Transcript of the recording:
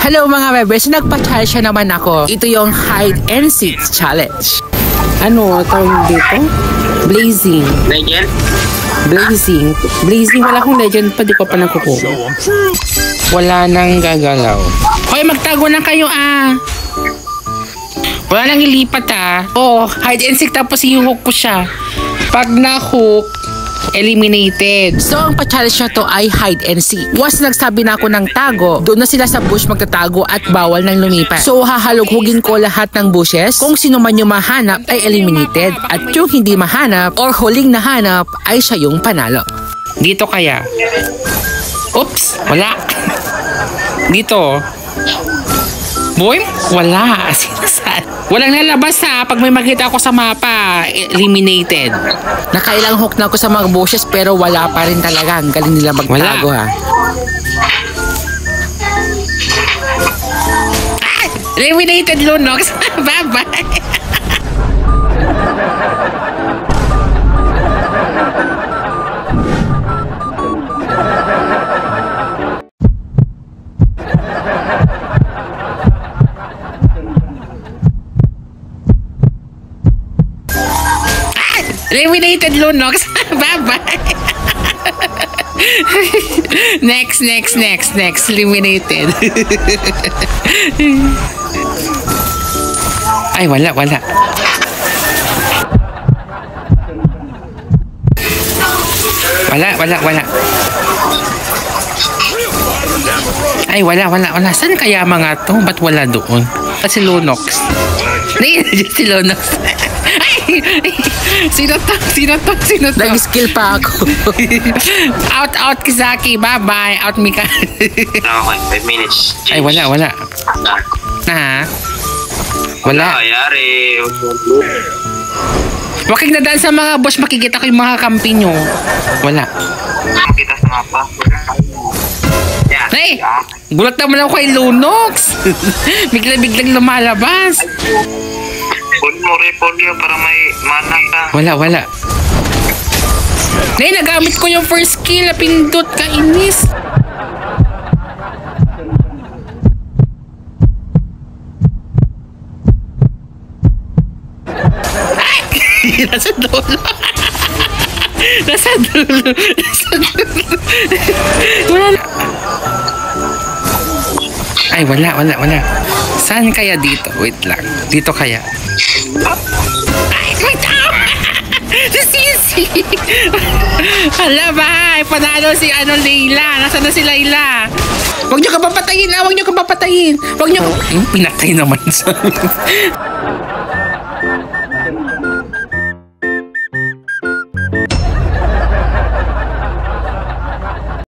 Hello mga bebes, nagpa-challenge naman ako. Ito yung hide and seek challenge. Ano tawag dito? Blazing. Legend? Blazing. Blazing, wala akong legend pa, di ko pa nakukuha. Wala nang gagalaw. Hoy, magtago na kayo Wala nang ilipat Oo, hide and seek tapos i-hook ko siya. Pag na-hook, eliminated. So, ang pa-challenge na to ay hide and seek. Once nagsabi na ako ng tago, doon na sila sa bush magtatago at bawal nang lumipat. So, hahalughugin ko lahat ng bushes. Kung sino man yung mahanap ay eliminated. At yung hindi mahanap or huling nahanap ay siya yung panalo. Dito kaya? Oops! Wala. Dito. Boy? Wala. Sinasan? Walang lalabas pag may makita ako sa mapa, eliminated. Nakailang hook na ako sa mga bushes pero wala pa rin talaga. Ang galing nila magtago Eliminated, Lunox. Bye-bye. Eliminated, Lunox. Bye-bye. Next. Eliminated. Ay, wala. Wala. Ay, wala. Saan kaya mga to? Ba't wala doon? Si Lunox. Si Lunox. Ay! Sino to? Nag-skill pa ako. Out Kizaki. Bye-bye. Out Mika. Okay, 5 minutes. Ay, wala. Wala. Yari. Wakig na daan sa mga boss, makikita ko yung mga kampi nyo. Wala. Makita sa mapa. Hey! Gulat naman ako kay Lunox. Biglang lumalabas. Repolyo para may mana ka. Wala. Hey, nagamit ko yung first skill. Pindot ka, inis. Nasa dulo. Wala. Ay, wala. Saan kaya dito? Wait lang. Dito kaya? Ay, wait up! Si Sisi! Hala ba? Panalo si Layla. Nasaan na si Layla? Huwag niyo ka papatayin. Pinatay naman sa